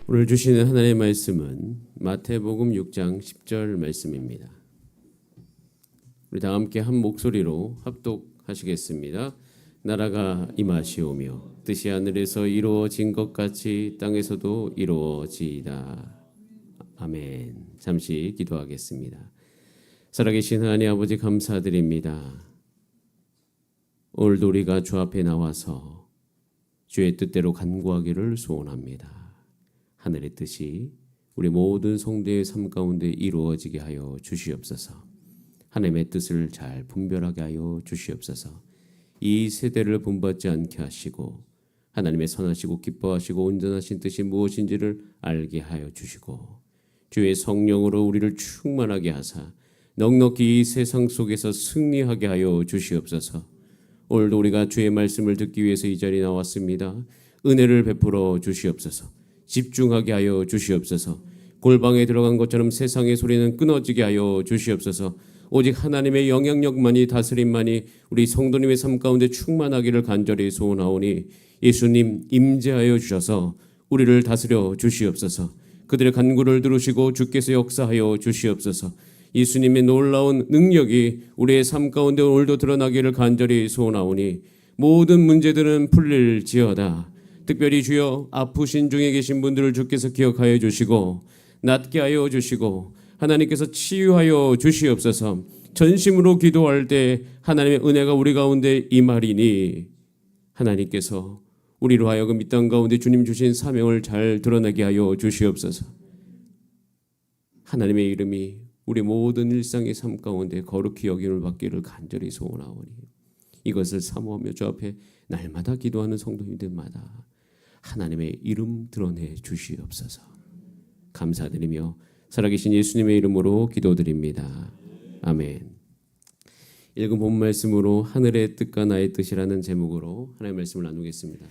오늘 주시는 하나님의 말씀은 마태복음 6장 10절 말씀입니다. 우리 다 함께 한 목소리로 합독하시겠습니다. 나라가 임하시오며 뜻이 하늘에서 이루어진 것 같이 땅에서도 이루어지이다. 아멘. 잠시 기도하겠습니다. 살아계신 하나님 아버지 감사드립니다. 오늘도 우리가 주 앞에 나와서 주의 뜻대로 간구하기를 소원합니다. 하늘의 뜻이 우리 모든 성도의 삶 가운데 이루어지게 하여 주시옵소서. 하나님의 뜻을 잘 분별하게 하여 주시옵소서. 이 세대를 본받지 않게 하시고 하나님의 선하시고 기뻐하시고 온전하신 뜻이 무엇인지를 알게 하여 주시고 주의 성령으로 우리를 충만하게 하사 넉넉히 이 세상 속에서 승리하게 하여 주시옵소서. 오늘도 우리가 주의 말씀을 듣기 위해서 이 자리에 나왔습니다. 은혜를 베풀어 주시옵소서. 집중하게 하여 주시옵소서. 골방에 들어간 것처럼 세상의 소리는 끊어지게 하여 주시옵소서. 오직 하나님의 영향력만이 다스림만이 우리 성도님의 삶 가운데 충만하기를 간절히 소원하오니 예수님 임재하여 주셔서 우리를 다스려 주시옵소서. 그들의 간구를 들으시고 주께서 역사하여 주시옵소서. 예수님의 놀라운 능력이 우리의 삶 가운데 오늘도 드러나기를 간절히 소원하오니 모든 문제들은 풀릴지어다. 특별히 주여 아프신 중에 계신 분들을 주께서 기억하여 주시고 낫게 하여 주시고 하나님께서 치유하여 주시옵소서. 전심으로 기도할 때 하나님의 은혜가 우리 가운데 임하리니 하나님께서 우리로 하여금 이 땅 가운데 주님 주신 사명을 잘 드러나게 하여 주시옵소서. 하나님의 이름이 우리 모든 일상의 삶 가운데 거룩히 여김을 받기를 간절히 소원하오니 이것을 사모하며 주 앞에 날마다 기도하는 성도님들마다 하나님의 이름 드러내 주시옵소서. 감사드리며 살아계신 예수님의 이름으로 기도드립니다. 아멘. 읽은 본 말씀으로 하늘의 뜻과 나의 뜻이라는 제목으로 하나님의 말씀을 나누겠습니다.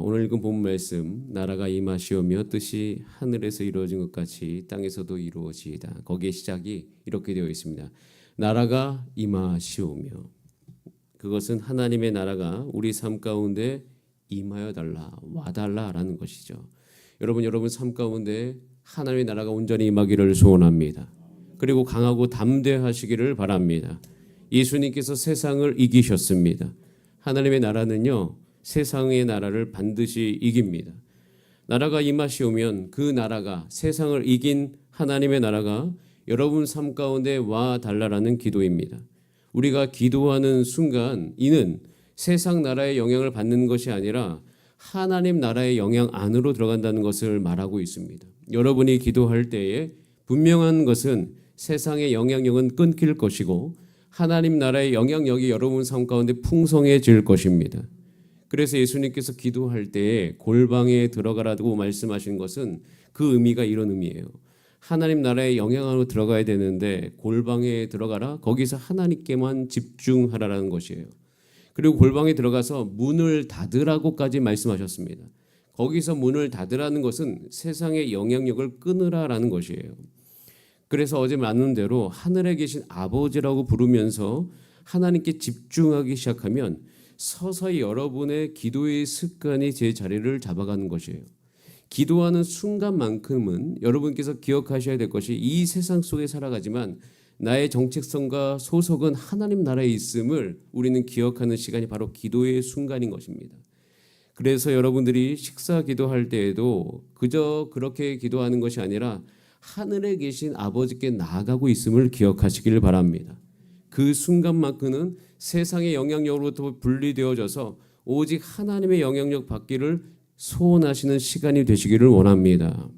오늘 읽은 본 말씀 나라가 임하시오며 뜻이 하늘에서 이루어진 것 같이 땅에서도 이루어지이다. 거기에 시작이 이렇게 되어 있습니다. 나라가 임하시오며 그것은 하나님의 나라가 우리 삶 가운데 임하여 달라 와달라라는 것이죠. 여러분 삶 가운데 하나님의 나라가 온전히 임하기를 소원합니다. 그리고 강하고 담대하시기를 바랍니다. 예수님께서 세상을 이기셨습니다. 하나님의 나라는요 세상의 나라를 반드시 이깁니다. 나라가 임하시오면 그 나라가 세상을 이긴 하나님의 나라가 여러분 삶 가운데 와달라라는 기도입니다. 우리가 기도하는 순간 이는 세상 나라의 영향을 받는 것이 아니라 하나님 나라의 영향 안으로 들어간다는 것을 말하고 있습니다. 여러분이 기도할 때에 분명한 것은 세상의 영향력은 끊길 것이고 하나님 나라의 영향력이 여러분 삶 가운데 풍성해질 것입니다. 그래서 예수님께서 기도할 때에 골방에 들어가라고 말씀하신 것은 그 의미가 이런 의미예요. 하나님 나라의 영향 안으로 들어가야 되는데 골방에 들어가라. 거기서 하나님께만 집중하라라는 것이에요. 그리고 골방에 들어가서 문을 닫으라고까지 말씀하셨습니다. 거기서 문을 닫으라는 것은 세상의 영향력을 끊으라라는 것이에요. 그래서 어제 나눈 대로 하늘에 계신 아버지라고 부르면서 하나님께 집중하기 시작하면 서서히 여러분의 기도의 습관이 제 자리를 잡아가는 것이에요. 기도하는 순간만큼은 여러분께서 기억하셔야 될 것이 이 세상 속에 살아가지만 나의 정체성과 소속은 하나님 나라에 있음을 우리는 기억하는 시간이 바로 기도의 순간인 것입니다. 그래서 여러분들이 식사 기도할 때에도 그저 그렇게 기도하는 것이 아니라 하늘에 계신 아버지께 나아가고 있음을 기억하시길 바랍니다. 그 순간만큼은 세상의 영향력으로부터 분리되어져서 오직 하나님의 영향력 받기를 소원하시는 시간이 되시기를 원합니다.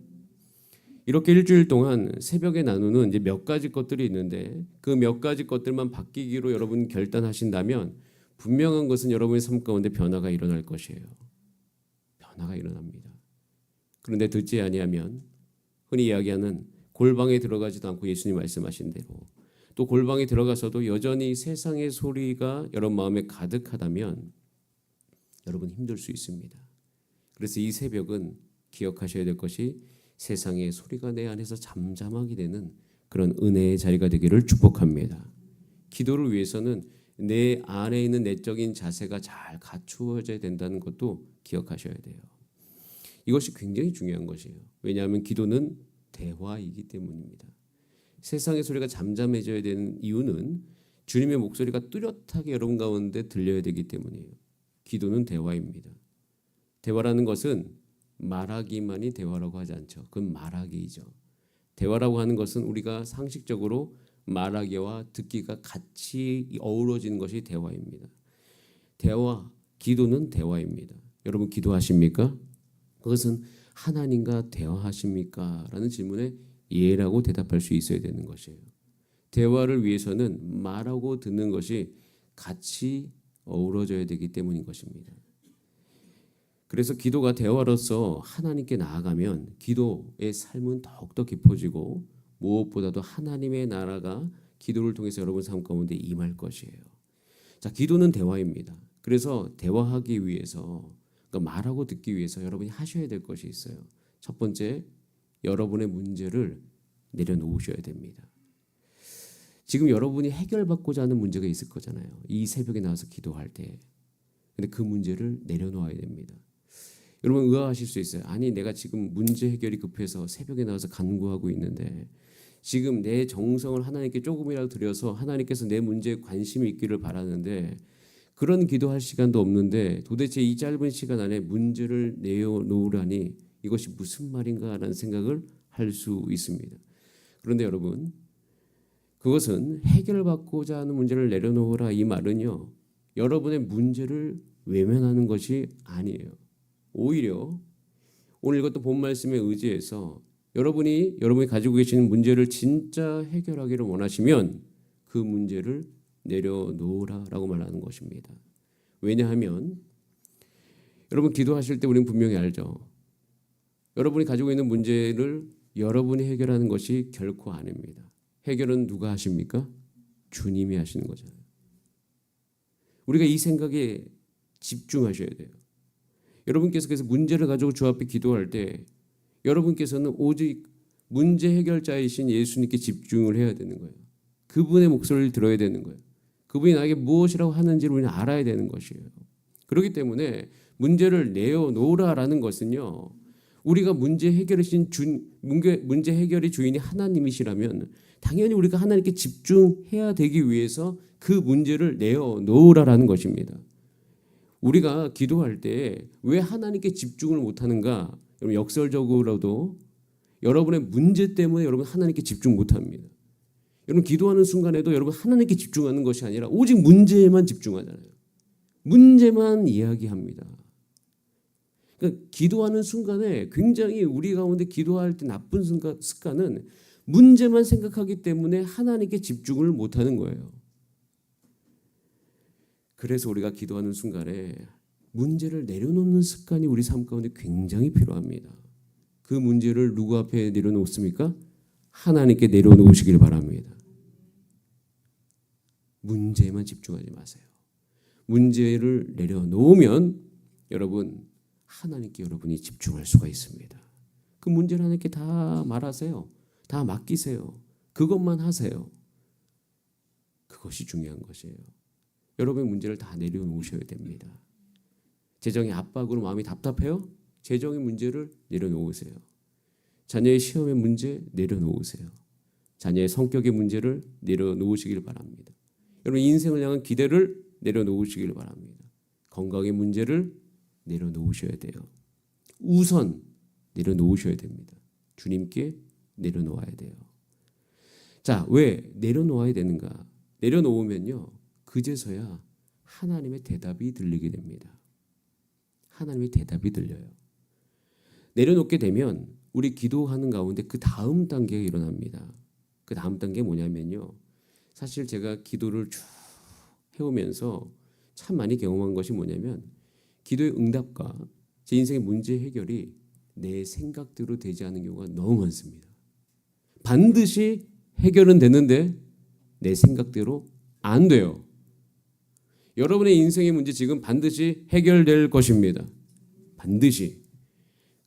이렇게 일주일 동안 새벽에 나누는 이제 몇 가지 것들이 있는데 그 몇 가지 것들만 바뀌기로 여러분 결단하신다면 분명한 것은 여러분의 삶 가운데 변화가 일어날 것이에요. 변화가 일어납니다. 그런데 듣지 아니하면 흔히 이야기하는 골방에 들어가지도 않고 예수님 말씀하신 대로 또 골방에 들어가서도 여전히 세상의 소리가 여러분 마음에 가득하다면 여러분 힘들 수 있습니다. 그래서 이 새벽은 기억하셔야 될 것이 세상의 소리가 내 안에서 잠잠하게 되는 그런 은혜의 자리가 되기를 축복합니다. 기도를 위해서는 내 안에 있는 내적인 자세가 잘 갖추어져야 된다는 것도 기억하셔야 돼요. 이것이 굉장히 중요한 것이에요. 왜냐하면 기도는 대화이기 때문입니다. 세상의 소리가 잠잠해져야 되는 이유는 주님의 목소리가 뚜렷하게 여러분 가운데 들려야 되기 때문이에요. 기도는 대화입니다. 대화라는 것은 말하기만이 대화라고 하지 않죠. 그건 말하기이죠. 대화라고 하는 것은 우리가 상식적으로 말하기와 듣기가 같이 어우러지는 것이 대화입니다. 대화, 기도는 대화입니다. 여러분 기도하십니까? 그것은 하나님과 대화하십니까? 라는 질문에 예라고 대답할 수 있어야 되는 것이에요. 대화를 위해서는 말하고 듣는 것이 같이 어우러져야 되기 때문인 것입니다. 그래서 기도가 대화로서 하나님께 나아가면 기도의 삶은 더욱더 깊어지고 무엇보다도 하나님의 나라가 기도를 통해서 여러분 삶 가운데 임할 것이에요. 자, 기도는 대화입니다. 그래서 대화하기 위해서, 그러니까 말하고 듣기 위해서 여러분이 하셔야 될 것이 있어요. 첫 번째, 여러분의 문제를 내려놓으셔야 됩니다. 지금 여러분이 해결받고자 하는 문제가 있을 거잖아요. 이 새벽에 나와서 기도할 때. 근데 그 문제를 내려놓아야 됩니다. 여러분 의아하실 수 있어요. 아니 내가 지금 문제 해결이 급해서 새벽에 나와서 간구하고 있는데 지금 내 정성을 하나님께 조금이라도 드려서 하나님께서 내 문제에 관심이 있기를 바라는데 그런 기도할 시간도 없는데 도대체 이 짧은 시간 안에 문제를 내려놓으라니 이것이 무슨 말인가라는 생각을 할 수 있습니다. 그런데 여러분 그것은 해결받고자 하는 문제를 내려놓으라 이 말은요. 여러분의 문제를 외면하는 것이 아니에요. 오히려 오늘 이것도 본 말씀에 의지해서 여러분이 가지고 계시는 문제를 진짜 해결하기를 원하시면 그 문제를 내려놓으라라고 말하는 것입니다. 왜냐하면 여러분 기도하실 때 우리는 분명히 알죠. 여러분이 가지고 있는 문제를 여러분이 해결하는 것이 결코 아닙니다. 해결은 누가 하십니까? 주님이 하시는 거잖아요. 우리가 이 생각에 집중하셔야 돼요. 여러분께서 그래서 문제를 가지고 주 앞에 기도할 때 여러분께서는 오직 문제 해결자이신 예수님께 집중을 해야 되는 거예요. 그분의 목소리를 들어야 되는 거예요. 그분이 나에게 무엇이라고 하는지를 우리는 알아야 되는 것이에요. 그렇기 때문에 문제를 내어놓으라라는 것은요. 우리가 문제 해결의 주인이 하나님이시라면 당연히 우리가 하나님께 집중해야 되기 위해서 그 문제를 내어놓으라라는 것입니다. 우리가 기도할 때 왜 하나님께 집중을 못하는가? 여러분 역설적으로도 여러분의 문제 때문에 여러분 하나님께 집중 못합니다. 여러분 기도하는 순간에도 여러분 하나님께 집중하는 것이 아니라 오직 문제에만 집중하잖아요. 문제만 이야기합니다. 그러니까 기도하는 순간에 굉장히 우리 가운데 기도할 때 나쁜 습관은 문제만 생각하기 때문에 하나님께 집중을 못하는 거예요. 그래서 우리가 기도하는 순간에 문제를 내려놓는 습관이 우리 삶 가운데 굉장히 필요합니다. 그 문제를 누구 앞에 내려놓습니까? 하나님께 내려놓으시길 바랍니다. 문제에만 집중하지 마세요. 문제를 내려놓으면 여러분 하나님께 여러분이 집중할 수가 있습니다. 그 문제를 하나님께 다 말하세요. 다 맡기세요. 그것만 하세요. 그것이 중요한 것이에요. 여러분의 문제를 다 내려놓으셔야 됩니다. 재정의 압박으로 마음이 답답해요? 재정의 문제를 내려놓으세요. 자녀의 시험의 문제 내려놓으세요. 자녀의 성격의 문제를 내려놓으시길 바랍니다. 여러분 인생을 향한 기대를 내려놓으시길 바랍니다. 건강의 문제를 내려놓으셔야 돼요. 우선 내려놓으셔야 됩니다. 주님께 내려놓아야 돼요. 자, 왜 내려놓아야 되는가? 내려놓으면요. 그제서야 하나님의 대답이 들리게 됩니다. 하나님의 대답이 들려요. 내려놓게 되면 우리 기도하는 가운데 그 다음 단계가 일어납니다. 그 다음 단계 뭐냐면요. 사실 제가 기도를 쭉 해오면서 참 많이 경험한 것이 뭐냐면 기도의 응답과 제 인생의 문제 해결이 내 생각대로 되지 않은 경우가 너무 많습니다. 반드시 해결은 되는데 내 생각대로 안 돼요. 여러분의 인생의 문제 지금 반드시 해결될 것입니다. 반드시.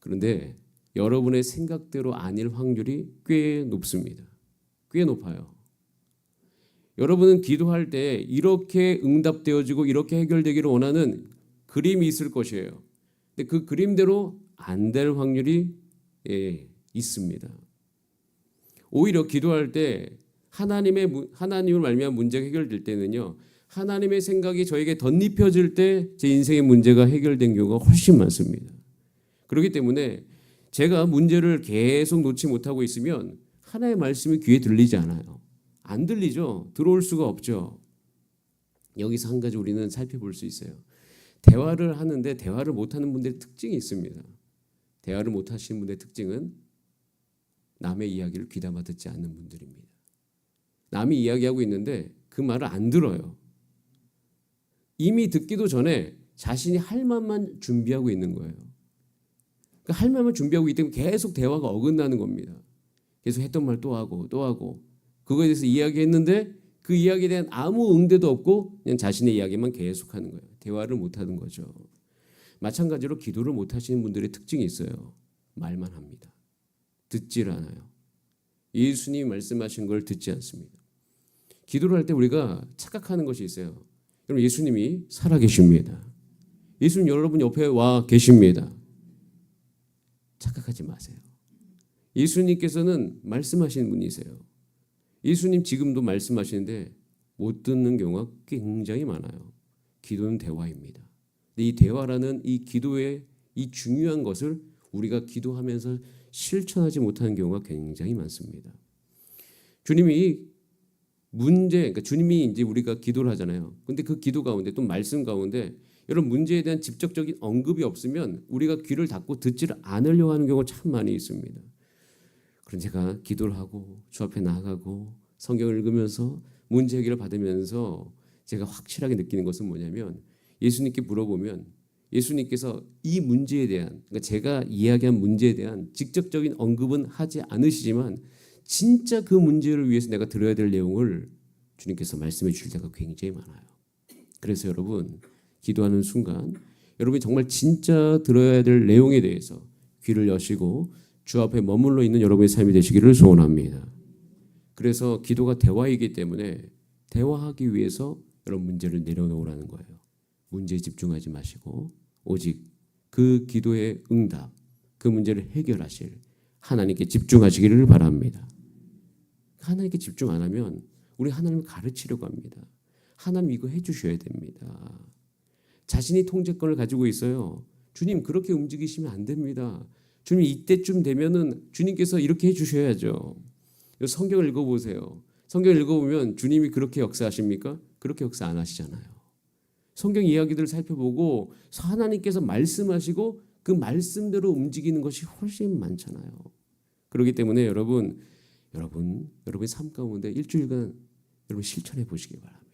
그런데 여러분의 생각대로 아닐 확률이 꽤 높습니다. 꽤 높아요. 여러분은 기도할 때 이렇게 응답되어지고 이렇게 해결되기를 원하는 그림이 있을 것이에요. 근데 그 그림대로 안 될 확률이 있습니다. 오히려 기도할 때 하나님을 말미암아 문제가 해결될 때는요. 하나님의 생각이 저에게 덧입혀질 때 제 인생의 문제가 해결된 경우가 훨씬 많습니다. 그렇기 때문에 제가 문제를 계속 놓지 못하고 있으면 하나님의 말씀이 귀에 들리지 않아요. 안 들리죠. 들어올 수가 없죠. 여기서 한 가지 우리는 살펴볼 수 있어요. 대화를 하는데 대화를 못하는 분들의 특징이 있습니다. 대화를 못하시는 분들의 특징은 남의 이야기를 귀담아 듣지 않는 분들입니다. 남이 이야기하고 있는데 그 말을 안 들어요. 이미 듣기도 전에 자신이 할 말만 준비하고 있는 거예요. 그러니까 할 말만 준비하고 있기 때문에 계속 대화가 어긋나는 겁니다. 계속 했던 말 또 하고 또 하고 그거에 대해서 이야기했는데 그 이야기에 대한 아무 응대도 없고 그냥 자신의 이야기만 계속하는 거예요. 대화를 못하는 거죠. 마찬가지로 기도를 못하시는 분들의 특징이 있어요. 말만 합니다. 듣질 않아요. 예수님이 말씀하신 걸 듣지 않습니다. 기도를 할 때 우리가 착각하는 것이 있어요. 여러분 예수님이 살아계십니다. 예수님 여러분 옆에 와 계십니다. 착각하지 마세요. 예수님께서는 말씀하시는 분이세요. 예수님 지금도 말씀하시는데 못 듣는 경우가 굉장히 많아요. 기도는 대화입니다. 이 대화라는 이 기도의 이 중요한 것을 우리가 기도하면서 실천하지 못하는 경우가 굉장히 많습니다. 그러니까 주님이 이제 우리가 기도를 하잖아요. 근데 그 기도 가운데 또 말씀 가운데 이런 문제에 대한 직접적인 언급이 없으면 우리가 귀를 닫고 듣지를 않으려고 하는 경우가 참 많이 있습니다. 그런 제가 기도를 하고 주 앞에 나아가고 성경을 읽으면서 문제 해결을 받으면서 제가 확실하게 느끼는 것은 뭐냐면 예수님께 물어보면 예수님께서 이 문제에 대한 그러니까 제가 이야기한 문제에 대한 직접적인 언급은 하지 않으시지만 진짜 그 문제를 위해서 내가 들어야 될 내용을 주님께서 말씀해 주실 때가 굉장히 많아요. 그래서 여러분 기도하는 순간 여러분이 정말 진짜 들어야 될 내용에 대해서 귀를 여시고 주 앞에 머물러 있는 여러분의 삶이 되시기를 소원합니다. 그래서 기도가 대화이기 때문에 대화하기 위해서 여러분 문제를 내려놓으라는 거예요. 문제에 집중하지 마시고 오직 그 기도의 응답, 그 문제를 해결하실 하나님께 집중하시기를 바랍니다. 하나님께 집중 안 하면 우리 하나님을 가르치려고 합니다. 하나님 이거 해주셔야 됩니다. 자신이 통제권을 가지고 있어요. 주님 그렇게 움직이시면 안 됩니다. 주님 이때쯤 되면은 주님께서 이렇게 해주셔야죠. 성경을 읽어보세요. 성경을 읽어보면 주님이 그렇게 역사하십니까? 그렇게 역사 안 하시잖아요. 성경 이야기들을 살펴보고 하나님께서 말씀하시고 그 말씀대로 움직이는 것이 훨씬 많잖아요. 그렇기 때문에 여러분의 삶 가운데 일주일간 여러분 실천해 보시기 바랍니다.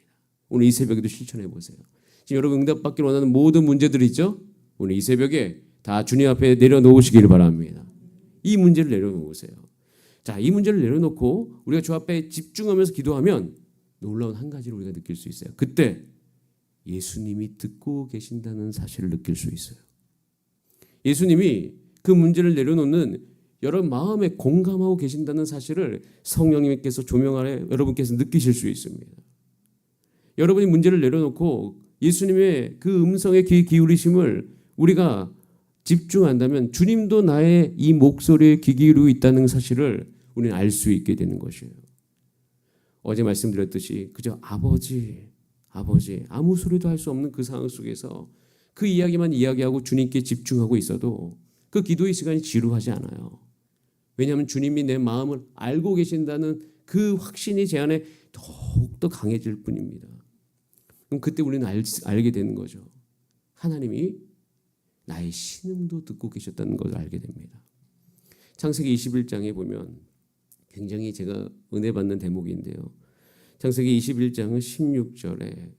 오늘 이 새벽에도 실천해 보세요. 지금 여러분 응답받기를 원하는 모든 문제들이 있죠? 오늘 이 새벽에 다 주님 앞에 내려놓으시길 바랍니다. 이 문제를 내려놓으세요. 자, 이 문제를 내려놓고 우리가 주 앞에 집중하면서 기도하면 놀라운 한 가지를 우리가 느낄 수 있어요. 그때 예수님이 듣고 계신다는 사실을 느낄 수 있어요. 예수님이 그 문제를 내려놓는 여러분 마음에 공감하고 계신다는 사실을 성령님께서 조명 아래 여러분께서 느끼실 수 있습니다. 여러분이 문제를 내려놓고 예수님의 그 음성에 귀 기울이심을 우리가 집중한다면 주님도 나의 이 목소리에 귀 기울이고 있다는 사실을 우리는 알 수 있게 되는 것이에요. 어제 말씀드렸듯이 그저 아버지 아무 소리도 할 수 없는 그 상황 속에서 그 이야기만 이야기하고 주님께 집중하고 있어도 그 기도의 시간이 지루하지 않아요. 왜냐하면 주님이 내 마음을 알고 계신다는 그 확신이 제 안에 더욱더 강해질 뿐입니다. 그럼 그때 우리는 알게 되는 거죠. 하나님이 나의 신음도 듣고 계셨다는 것을 알게 됩니다. 창세기 21장에 보면 굉장히 제가 은혜 받는 대목인데요. 창세기 21장은 16절에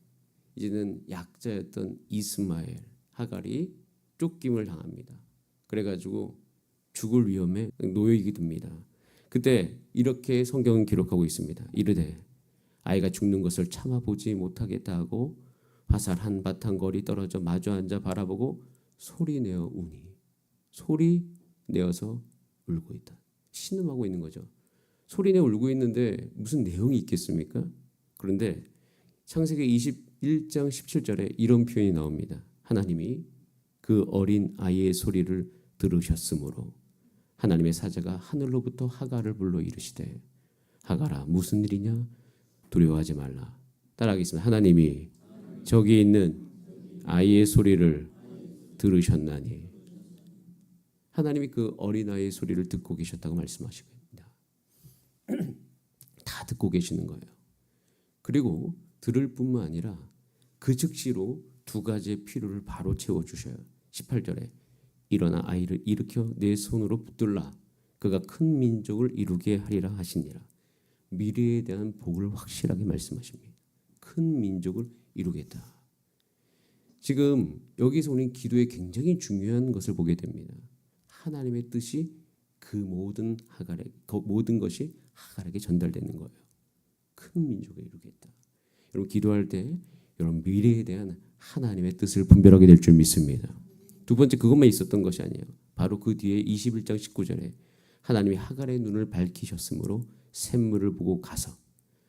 이제는 약자였던 이스마엘 하갈이 쫓김을 당합니다. 그래가지고 죽을 위험에 놓이게 됩니다. 그때 이렇게 성경은 기록하고 있습니다. 이르되 아이가 죽는 것을 참아보지 못하겠다 하고 화살 한 바탕 거리 떨어져 마주 앉아 바라보고 소리내어 우니 소리내어서 울고 있다. 신음하고 있는 거죠. 소리내어 울고 있는데 무슨 내용이 있겠습니까? 그런데 창세기 21장 17절에 이런 표현이 나옵니다. 하나님이 그 어린 아이의 소리를 들으셨으므로 하나님의 사자가 하늘로부터 하갈을 불러 이르시되 하갈아 무슨 일이냐 두려워하지 말라. 따라하겠습니다. 하나님이 저기 있는 아이의 소리를 들으셨나니. 하나님이 그 어린아이의 소리를 듣고 계셨다고 말씀하십니다. 다 듣고 계시는 거예요. 그리고 들을 뿐만 아니라 그 즉시로 두 가지의 필요를 바로 채워주셔요. 18절에 일어나 아이를 일으켜 내 손으로 붙들라. 그가 큰 민족을 이루게 하리라 하시니라. 미래에 대한 복을 확실하게 말씀하십니다. 큰 민족을 이루겠다. 지금 여기서 우리는 기도에 굉장히 중요한 것을 보게 됩니다. 하나님의 뜻이 그 모든 것이 하갈에게 전달되는 거예요. 큰 민족을 이루겠다. 여러분 기도할 때 여러분 미래에 대한 하나님의 뜻을 분별하게 될 줄 믿습니다. 두 번째 그것만 있었던 것이 아니에요. 바로 그 뒤에 21장 19절에 하나님이 하갈의 눈을 밝히셨으므로 샘물을 보고 가서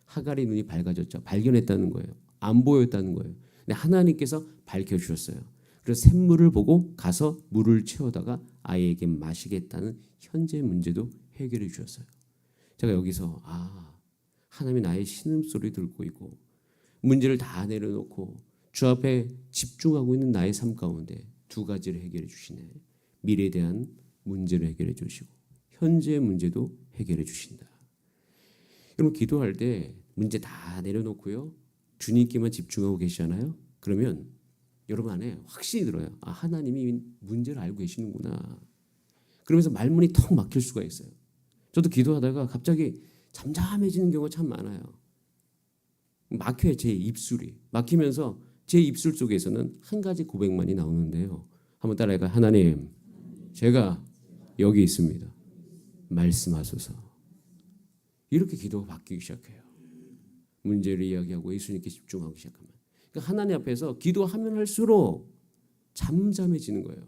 하갈의 눈이 밝아졌죠. 발견했다는 거예요. 안 보였다는 거예요. 근데 하나님께서 밝혀주셨어요. 그래서 샘물을 보고 가서 물을 채워다가 아이에게 마시겠다는 현재 문제도 해결해 주셨어요. 제가 여기서 하나님이 나의 신음소리 듣고 있고 문제를 다 내려놓고 주 앞에 집중하고 있는 나의 삶 가운데 두 가지를 해결해 주시네. 미래에 대한 문제를 해결해 주시고 현재의 문제도 해결해 주신다. 여러분 기도할 때 문제 다 내려놓고요. 주님께만 집중하고 계시잖아요. 그러면 여러분 안에 확신이 들어요. 하나님이 문제를 알고 계시는구나. 그러면서 말문이 턱 막힐 수가 있어요. 저도 기도하다가 갑자기 잠잠해지는 경우가 참 많아요. 막혀요. 제 입술이. 막히면서 제 입술 속에서는 한 가지 고백만이 나오는데요. 한번 따라해봐요. 하나님, 제가 여기 있습니다. 말씀하소서. 이렇게 기도가 바뀌기 시작해요. 문제를 이야기하고 예수님께 집중하기 시작하면. 그러니까 하나님 앞에서 기도하면 할수록 잠잠해지는 거예요.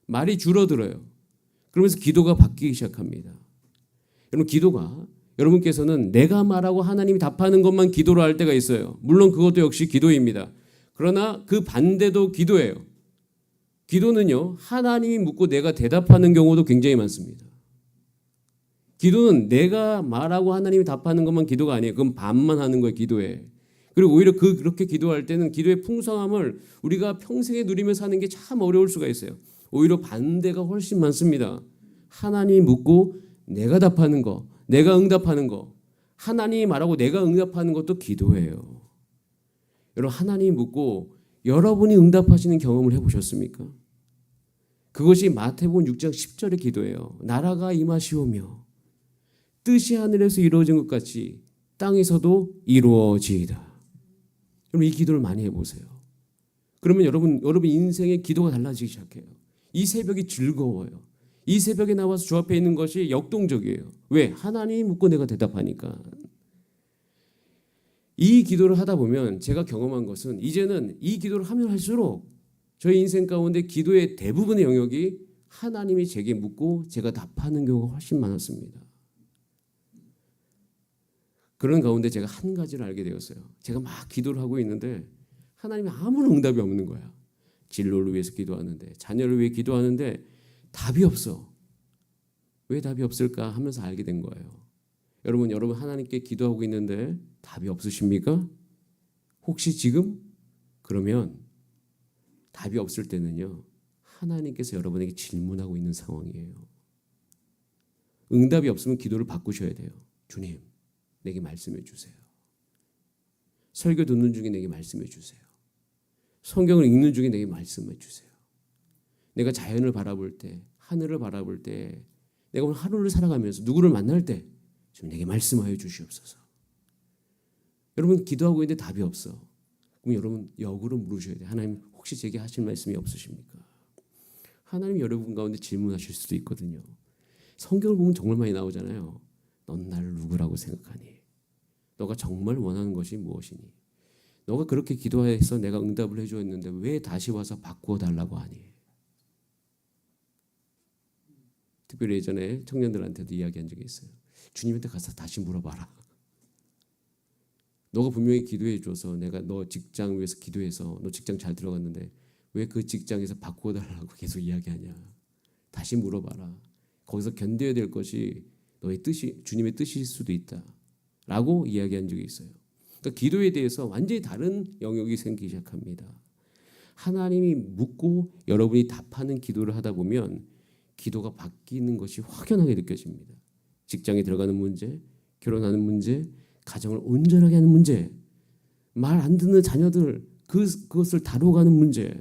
말이 줄어들어요. 그러면서 기도가 바뀌기 시작합니다. 여러분 기도가 여러분께서는 내가 말하고 하나님이 답하는 것만 기도로 할 때가 있어요. 물론 그것도 역시 기도입니다. 그러나 그 반대도 기도예요. 기도는요. 하나님이 묻고 내가 대답하는 경우도 굉장히 많습니다. 기도는 내가 말하고 하나님이 답하는 것만 기도가 아니에요. 그건 반만 하는 거예요. 기도에. 그리고 오히려 그렇게 기도할 때는 기도의 풍성함을 우리가 평생에 누리며 사는 게 참 어려울 수가 있어요. 오히려 반대가 훨씬 많습니다. 하나님이 묻고 내가 답하는 거, 내가 응답하는 거, 하나님이 말하고 내가 응답하는 것도 기도예요. 여러분 하나님이 묻고 여러분이 응답하시는 경험을 해보셨습니까? 그것이 마태복음 6장 10절의 기도예요. 나라가 임하시오며 뜻이 하늘에서 이루어진 것 같이 땅에서도 이루어지이다. 여러분 이 기도를 많이 해보세요. 그러면 여러분 인생의 기도가 달라지기 시작해요. 이 새벽이 즐거워요. 이 새벽에 나와서 주 앞에 있는 것이 역동적이에요. 왜? 하나님이 묻고 내가 대답하니까. 이 기도를 하다 보면 제가 경험한 것은 이제는 이 기도를 하면 할수록 저희 인생 가운데 기도의 대부분의 영역이 하나님이 제게 묻고 제가 답하는 경우가 훨씬 많았습니다. 그런 가운데 제가 한 가지를 알게 되었어요. 제가 막 기도를 하고 있는데 하나님이 아무런 응답이 없는 거야. 진로를 위해서 기도하는데 자녀를 위해 기도하는데 답이 없어. 왜 답이 없을까 하면서 알게 된 거예요. 여러분 하나님께 기도하고 있는데 답이 없으십니까? 혹시 지금? 그러면 답이 없을 때는요. 하나님께서 여러분에게 질문하고 있는 상황이에요. 응답이 없으면 기도를 바꾸셔야 돼요. 주님, 내게 말씀해 주세요. 설교 듣는 중에 내게 말씀해 주세요. 성경을 읽는 중에 내게 말씀해 주세요. 내가 자연을 바라볼 때, 하늘을 바라볼 때, 내가 오늘 하루를 살아가면서 누구를 만날 때 좀 내게 말씀하여 주시옵소서. 여러분 기도하고 있는데 답이 없어. 그럼 여러분 역으로 물으셔야 돼요. 하나님 혹시 제게 하실 말씀이 없으십니까? 하나님 여러분 가운데 질문하실 수도 있거든요. 성경을 보면 정말 많이 나오잖아요. 넌 나를 누구라고 생각하니? 너가 정말 원하는 것이 무엇이니? 너가 그렇게 기도해서 내가 응답을 해주었는데 왜 다시 와서 바꾸어 달라고 하니? 특별히 예전에 청년들한테도 이야기한 적이 있어요. 주님한테 가서 다시 물어봐라. 너가 분명히 기도해 줘서 내가 너 직장 위해서 기도해서 너 직장 잘 들어갔는데 왜 그 직장에서 바꿔달라고 계속 이야기하냐. 다시 물어봐라. 거기서 견뎌야 될 것이 너의 뜻이 주님의 뜻일 수도 있다 라고 이야기한 적이 있어요. 그러니까 기도에 대해서 완전히 다른 영역이 생기기 시작합니다. 하나님이 묻고 여러분이 답하는 기도를 하다 보면 기도가 바뀌는 것이 확연하게 느껴집니다. 직장에 들어가는 문제, 결혼하는 문제, 가정을 온전하게 하는 문제, 말 안 듣는 자녀들 그것을 다뤄가는 문제.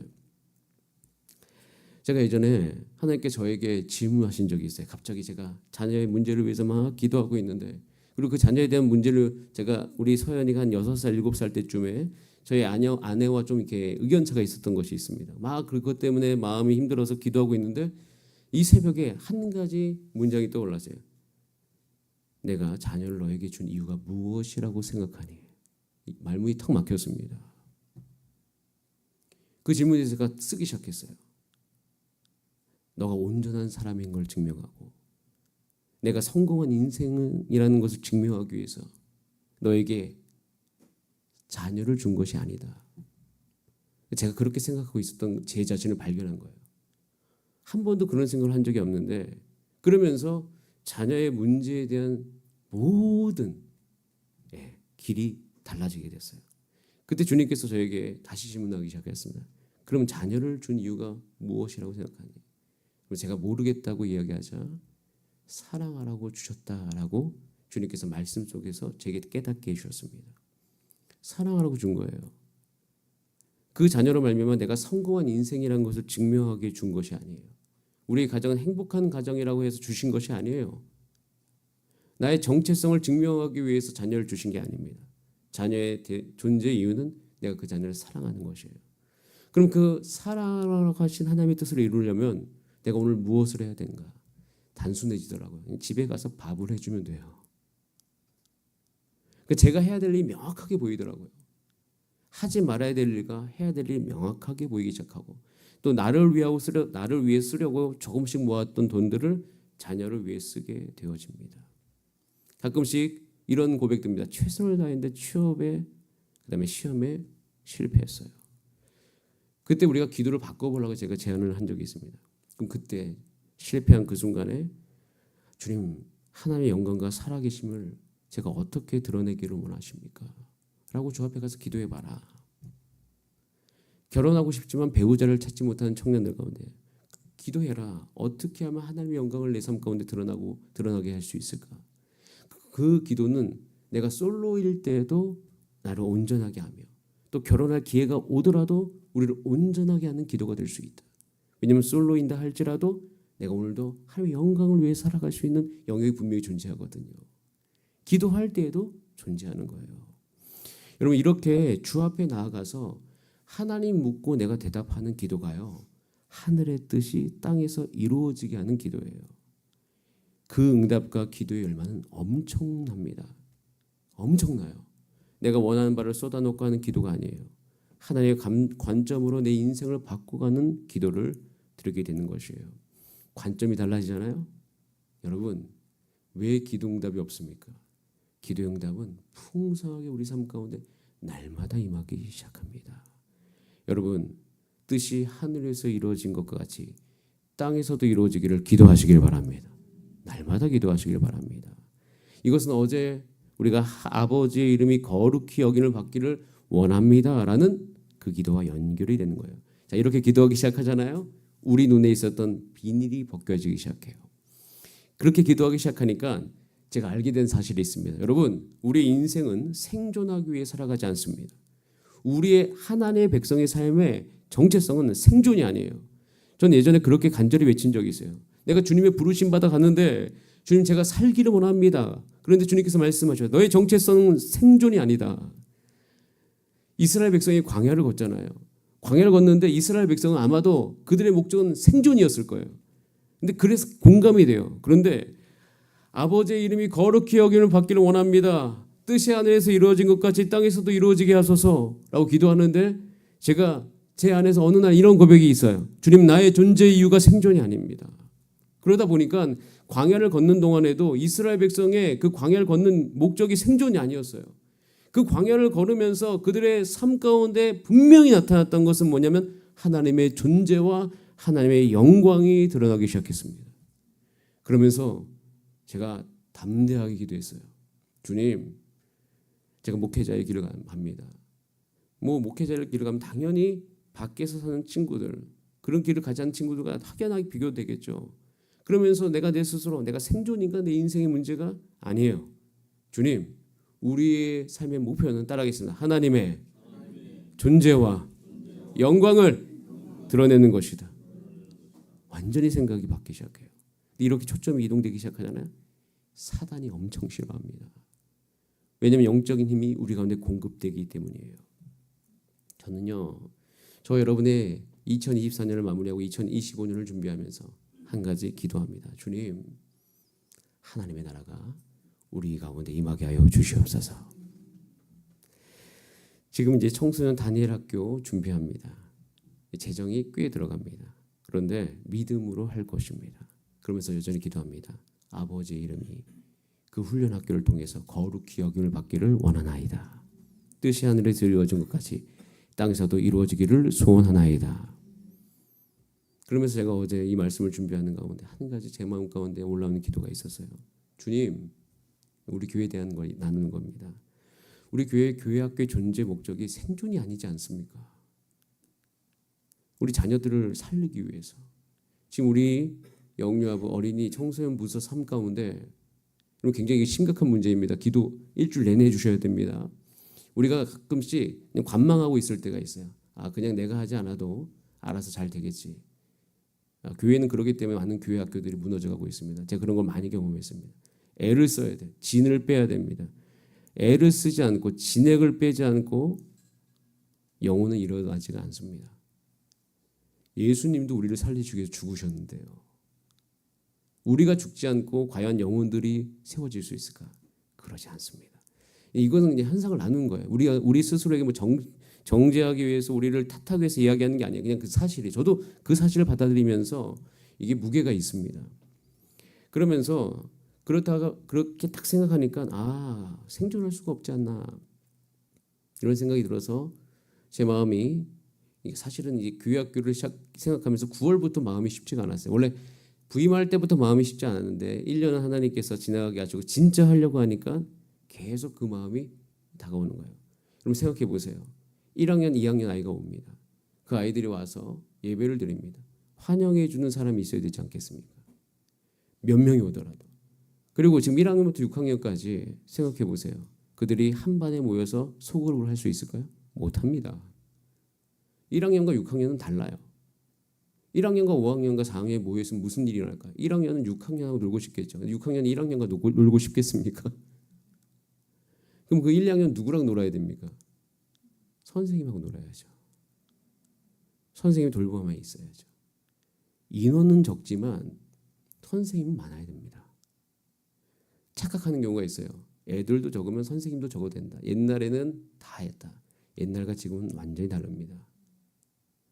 제가 예전에 하나님께 저에게 질문하신 적이 있어요. 갑자기 제가 자녀의 문제를 위해서 막 기도하고 있는데, 그리고 그 자녀에 대한 문제를 제가 우리 서연이가 한 6살, 7살 때쯤에 저희 아내와 좀 이렇게 의견차가 있었던 것이 있습니다. 막 그것 때문에 마음이 힘들어서 기도하고 있는데 이 새벽에 한 가지 문장이 떠올랐어요. 내가 자녀를 너에게 준 이유가 무엇이라고 생각하니? 말문이 턱 막혔습니다. 그 질문에 제가 쓰기 시작했어요. 너가 온전한 사람인 걸 증명하고 내가 성공한 인생이라는 것을 증명하기 위해서 너에게 자녀를 준 것이 아니다. 제가 그렇게 생각하고 있었던 제 자신을 발견한 거예요. 한 번도 그런 생각을 한 적이 없는데, 그러면서 자녀의 문제에 대한 모든 길이 달라지게 됐어요. 그때 주님께서 저에게 다시 질문하기 시작했습니다. 그럼 자녀를 준 이유가 무엇이라고 생각하니? 제가 모르겠다고 이야기하자 사랑하라고 주셨다라고 주님께서 말씀 속에서 제게 깨닫게 해주셨습니다. 사랑하라고 준 거예요. 그 자녀로 말미암아 내가 성공한 인생이라는 것을 증명하게 준 것이 아니에요. 우리의 가정은 행복한 가정이라고 해서 주신 것이 아니에요. 나의 정체성을 증명하기 위해서 자녀를 주신 게 아닙니다. 자녀의 존재 이유는 내가 그 자녀를 사랑하는 것이에요. 그럼 그 사랑하라고 하신 하나님의 뜻을 이루려면 내가 오늘 무엇을 해야 되는가? 단순해지더라고요. 집에 가서 밥을 해주면 돼요. 제가 해야 될 일이 명확하게 보이더라고요. 하지 말아야 될 일과 해야 될 일이 명확하게 보이기 시작하고, 또 나를 위해 쓰려고 조금씩 모았던 돈들을 자녀를 위해 쓰게 되어집니다. 가끔씩 이런 고백듭니다. 최선을 다했는데 취업에 그다음에 시험에 실패했어요. 그때 우리가 기도를 바꿔보려고 제가 제안을 한 적이 있습니다. 그럼 그때 실패한 그 순간에 주님, 하나님의 영광과 살아계심을 제가 어떻게 드러내기를 원하십니까? 라고 주 앞에 가서 기도해봐라. 결혼하고 싶지만 배우자를 찾지 못하는 청년들 가운데 기도해라. 어떻게 하면 하나님의 영광을 내 삶 가운데 드러나게 할 수 있을까? 그 기도는 내가 솔로일 때도 나를 온전하게 하며, 또 결혼할 기회가 오더라도 우리를 온전하게 하는 기도가 될 수 있다. 왜냐하면 솔로인다 할지라도 내가 오늘도 하나님의 영광을 위해 살아갈 수 있는 영역이 분명히 존재하거든요. 기도할 때에도 존재하는 거예요. 여러분, 이렇게 주 앞에 나아가서 하나님 묻고 내가 대답하는 기도가요, 하늘의 뜻이 땅에서 이루어지게 하는 기도예요. 그 응답과 기도의 열매는 엄청납니다. 엄청나요. 내가 원하는 바를 쏟아놓고 하는 기도가 아니에요. 하나님의 관점으로 내 인생을 바꿔가는 기도를 드리게 되는 것이에요. 관점이 달라지잖아요. 여러분, 왜 기도 응답이 없습니까? 기도 응답은 풍성하게 우리 삶 가운데 날마다 임하기 시작합니다. 여러분, 뜻이 하늘에서 이루어진 것과 같이 땅에서도 이루어지기를 기도하시길 바랍니다. 날마다 기도하시길 바랍니다. 이것은 어제 우리가 아버지의 이름이 거룩히 여김을 받기를 원합니다라는 그 기도와 연결이 되는 거예요. 자, 이렇게 기도하기 시작하잖아요. 우리 눈에 있었던 비닐이 벗겨지기 시작해요. 그렇게 기도하기 시작하니까 제가 알게 된 사실이 있습니다. 여러분, 우리의 인생은 생존하기 위해 살아가지 않습니다. 우리의 하나님의 백성의 삶의 정체성은 생존이 아니에요. 전 예전에 그렇게 간절히 외친 적이 있어요. 내가 주님의 부르심 받아 갔는데, 주님, 제가 살기를 원합니다. 그런데 주님께서 말씀하셔요. 너의 정체성은 생존이 아니다. 이스라엘 백성이 광야를 걷잖아요. 광야를 걷는데 이스라엘 백성은 아마도 그들의 목적은 생존이었을 거예요. 근데 그래서 공감이 돼요. 그런데 아버지의 이름이 거룩히 여김을 받기를 원합니다. 뜻이 하늘에서 이루어진 것 같이 땅에서도 이루어지게 하소서라고 기도하는데, 제가 제 안에서 어느 날 이런 고백이 있어요. 주님, 나의 존재 이유가 생존이 아닙니다. 그러다 보니까 광야를 걷는 동안에도 이스라엘 백성의 그 광야를 걷는 목적이 생존이 아니었어요. 그 광야를 걸으면서 그들의 삶 가운데 분명히 나타났던 것은 뭐냐면 하나님의 존재와 하나님의 영광이 드러나기 시작했습니다. 그러면서 제가 담대하게 기도했어요. 주님, 제가 목회자의 길을 갑니다. 목회자의 길을 가면 당연히 밖에서 사는 친구들, 그런 길을 가지 않는 친구들과 확연하게 비교되겠죠. 그러면서 내가 내 스스로 내가 생존인가 내 인생의 문제가 아니에요. 주님, 우리의 삶의 목표는 따라하겠습니다. 하나님의 존재와 영광을 드러내는 것이다. 완전히 생각이 바뀌기 시작해요. 이렇게 초점이 이동되기 시작하잖아요. 사단이 엄청 싫어합니다. 왜냐하면 영적인 힘이 우리 가운데 공급되기 때문이에요. 저는요, 저 여러분의 2024년을 마무리하고 2025년을 준비하면서 한 가지 기도합니다. 주님, 하나님의 나라가 우리 가운데 임하게 하여 주시옵소서. 지금 이제 청소년 다니엘 학교 준비합니다. 재정이 꽤 들어갑니다. 그런데 믿음으로 할 것입니다. 그러면서 여전히 기도합니다. 아버지의 이름이 그 훈련 학교를 통해서 거룩히 여김을 받기를 원하나이다. 뜻이 하늘에서 이루어진 것 같이 땅에서도 이루어지기를 소원하나이다. 그러면서 제가 어제 이 말씀을 준비하는 가운데 한 가지 제 마음 가운데 올라오는 기도가 있었어요. 주님, 우리 교회에 대한 걸 나누는 겁니다. 우리 교회 학교의 존재 목적이 생존이 아니지 않습니까? 우리 자녀들을 살리기 위해서. 지금 우리 영유아부 어린이 청소년 부서 삶 가운데 굉장히 심각한 문제입니다. 기도 일주일 내내 해주셔야 됩니다. 우리가 가끔씩 그냥 관망하고 있을 때가 있어요. 그냥 내가 하지 않아도 알아서 잘 되겠지. 교회는 그러기 때문에 많은 교회 학교들이 무너져가고 있습니다. 제가 그런 걸 많이 경험했습니다. 애를 써야 돼. 진을 빼야 됩니다. 애를 쓰지 않고 진액을 빼지 않고 영혼은 일어나지가 않습니다. 예수님도 우리를 살리시기 위해서 죽으셨는데요. 우리가 죽지 않고 과연 영혼들이 세워질 수 있을까? 그러지 않습니다. 이거는 그냥 현상을 나누는 거예요. 우리 스스로에게 정죄하기 위해서 우리를 탓하기 위해서 이야기하는 게 아니에요. 그냥 그 사실이. 저도 그 사실을 받아들이면서 이게 무게가 있습니다. 그러면서 그렇다가 그렇게 딱 생각하니까 생존할 수가 없지 않나 이런 생각이 들어서 제 마음이 사실은 이 교회학교를 생각하면서 9월부터 마음이 쉽지가 않았어요. 원래 부임할 때부터 마음이 쉽지 않았는데 1년은 하나님께서 지나가게 하시고 진짜 하려고 하니까 계속 그 마음이 다가오는 거예요. 그럼 생각해 보세요. 1학년, 2학년 아이가 옵니다. 그 아이들이 와서 예배를 드립니다. 환영해 주는 사람이 있어야 되지 않겠습니까? 몇 명이 오더라도. 그리고 지금 1학년부터 6학년까지 생각해 보세요. 그들이 한 반에 모여서 소그룹을 할 수 있을까요? 못합니다. 1학년과 6학년은 달라요. 1학년과 5학년과 4학년에 모여있으면 무슨 일이 일어날까요? 1학년은 6학년하고 놀고 싶겠죠. 6학년이 1학년과 놀고 싶겠습니까? 그럼 그 1, 2학년 누구랑 놀아야 됩니까? 선생님하고 놀아야죠. 선생님 돌봄에 있어야죠. 인원은 적지만 선생님은 많아야 됩니다. 착각하는 경우가 있어요. 애들도 적으면 선생님도 적어도 된다. 옛날에는 다 했다. 옛날과 지금은 완전히 다릅니다.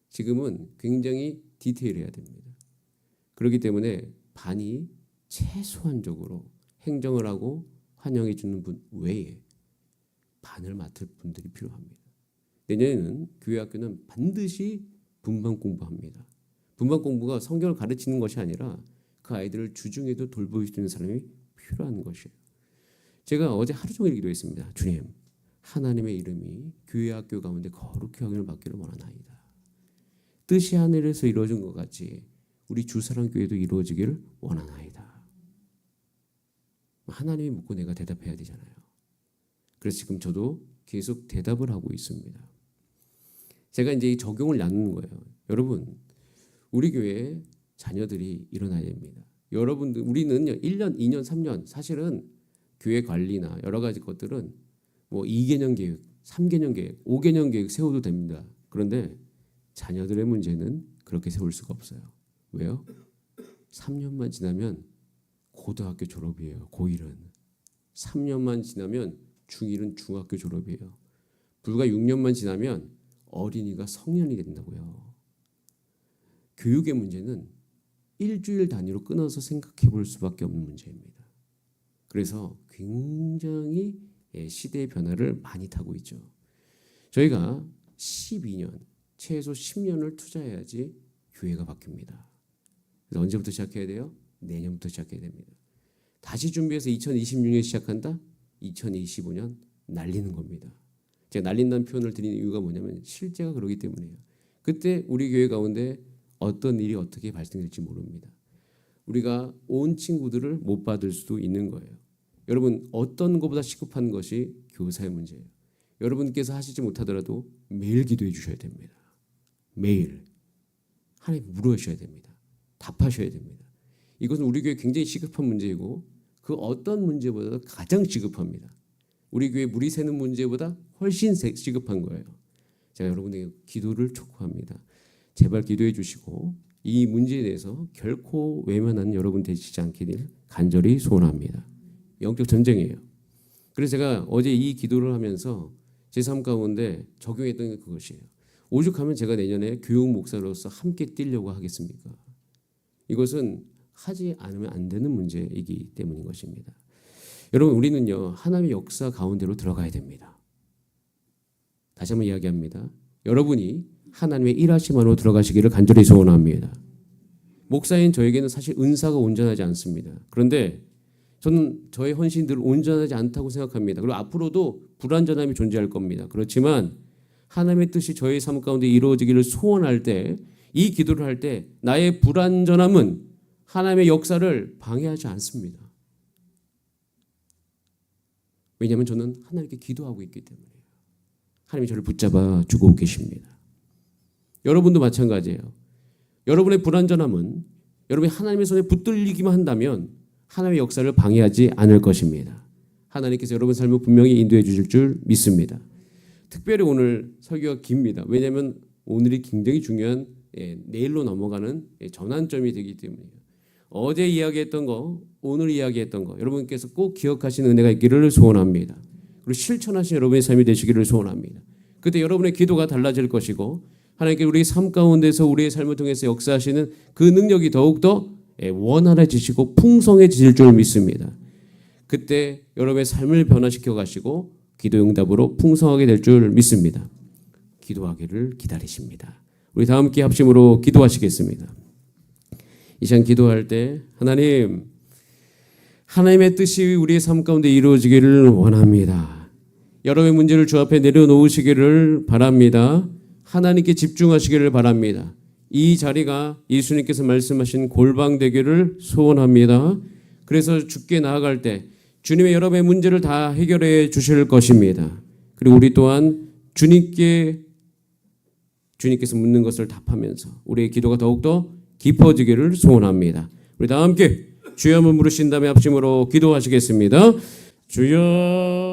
지금은 굉장히 디테일해야 됩니다. 그렇기 때문에 반이 최소한적으로 행정을 하고 환영해 주는 분 외에 반을 맡을 분들이 필요합니다. 내년에는 교회학교는 반드시 분반 공부합니다. 분반 공부가 성경을 가르치는 것이 아니라 그 아이들을 주중에도 돌볼 수 있는 사람이 필요한 것이에요. 제가 어제 하루 종일 기도했습니다. 주님, 하나님의 이름이 교회학교 가운데 거룩히 여김을 받기를 원하나이다. 뜻이 하늘에서 이루어진 것 같이 우리 주사랑교회도 이루어지기를 원하나이다. 하나님이 묻고 내가 대답해야 되잖아요. 그래서 지금 저도 계속 대답을 하고 있습니다. 제가 이제 이 적용을 나누는 거예요. 여러분, 우리 교회에 자녀들이 일어나야 됩니다. 여러분들, 우리는요, 1년, 2년, 3년, 사실은 교회 관리나 여러 가지 것들은 2개년 계획, 3개년 계획, 5개년 계획 세워도 됩니다. 그런데 자녀들의 문제는 그렇게 세울 수가 없어요. 왜요? 3년만 지나면 고등학교 졸업이에요. 고1은. 3년만 지나면 중1은 중학교 졸업이에요. 불과 6년만 지나면 어린이가 성년이 된다고요. 교육의 문제는 일주일 단위로 끊어서 생각해 볼 수밖에 없는 문제입니다. 그래서 굉장히 시대의 변화를 많이 타고 있죠. 저희가 12년, 최소 10년을 투자해야지 교회가 바뀝니다. 그래서 언제부터 시작해야 돼요? 내년부터 시작해야 됩니다. 다시 준비해서 2026년에 시작한다? 2025년 날리는 겁니다. 제가 날린다는 표현을 드리는 이유가 뭐냐면 실제가 그러기 때문이에요. 그때 우리 교회 가운데 어떤 일이 어떻게 발생될지 모릅니다. 우리가 온 친구들을 못 받을 수도 있는 거예요. 여러분, 어떤 것보다 시급한 것이 교사의 문제예요. 여러분께서 하시지 못하더라도 매일 기도해 주셔야 됩니다. 매일 하나님 물으셔야 됩니다. 답하셔야 됩니다. 이것은 우리 교회 굉장히 시급한 문제이고 그 어떤 문제보다도 가장 시급합니다. 우리 교회 물이 새는 문제보다 훨씬 시급한 거예요. 제가 여러분에게 기도를 촉구합니다. 제발 기도해 주시고 이 문제에 대해서 결코 외면하는 여러분 되시지 않기를 간절히 소원합니다. 영적 전쟁이에요. 그래서 제가 어제 이 기도를 하면서 제 삶 가운데 적용했던 게 그것이에요. 오죽하면 제가 내년에 교육 목사로서 함께 뛰려고 하겠습니까? 이것은 하지 않으면 안 되는 문제이기 때문인 것입니다. 여러분, 우리는요 하나님의 역사 가운데로 들어가야 됩니다. 다시 한번 이야기합니다. 여러분이 하나님의 일하심 안으로 들어가시기를 간절히 소원합니다. 목사인 저에게는 사실 은사가 온전하지 않습니다. 그런데 저는 저의 헌신이 늘 온전하지 않다고 생각합니다. 그리고 앞으로도 불완전함이 존재할 겁니다. 그렇지만 하나님의 뜻이 저의 삶 가운데 이루어지기를 소원할 때, 이 기도를 할 때 나의 불완전함은 하나님의 역사를 방해하지 않습니다. 왜냐하면 저는 하나님께 기도하고 있기 때문이에요. 하나님이 저를 붙잡아 주고 계십니다. 여러분도 마찬가지예요. 여러분의 불완전함은 여러분이 하나님의 손에 붙들리기만 한다면 하나님의 역사를 방해하지 않을 것입니다. 하나님께서 여러분 삶을 분명히 인도해 주실 줄 믿습니다. 특별히 오늘 설교가 깁니다. 왜냐하면 오늘이 굉장히 중요한 내일로 넘어가는 전환점이 되기 때문이에요. 어제 이야기했던 거, 오늘 이야기했던 거 여러분께서 꼭 기억하시는 은혜가 있기를 소원합니다. 그리고 실천하신 여러분의 삶이 되시기를 소원합니다. 그때 여러분의 기도가 달라질 것이고 하나님께 우리 삶 가운데서 우리의 삶을 통해서 역사하시는 그 능력이 더욱더 원활해지시고 풍성해지실 줄 믿습니다. 그때 여러분의 삶을 변화시켜 가시고 기도 응답으로 풍성하게 될 줄 믿습니다. 기도하기를 기다리십니다. 우리 다 함께 합심으로 기도하시겠습니다. 이 시간 기도할 때 하나님의 뜻이 우리의 삶 가운데 이루어지기를 원합니다. 여러분의 문제를 주 앞에 내려놓으시기를 바랍니다. 하나님께 집중하시기를 바랍니다. 이 자리가 예수님께서 말씀하신 골방 되기를 소원합니다. 그래서 주께 나아갈 때 주님의 여러분의 문제를 다 해결해 주실 것입니다. 그리고 우리 또한 주님께서 묻는 것을 답하면서 우리의 기도가 더욱더 깊어지기를 소원합니다. 우리 다 함께 주여 한번 부르신 다음에 합심으로 기도하시겠습니다. 주여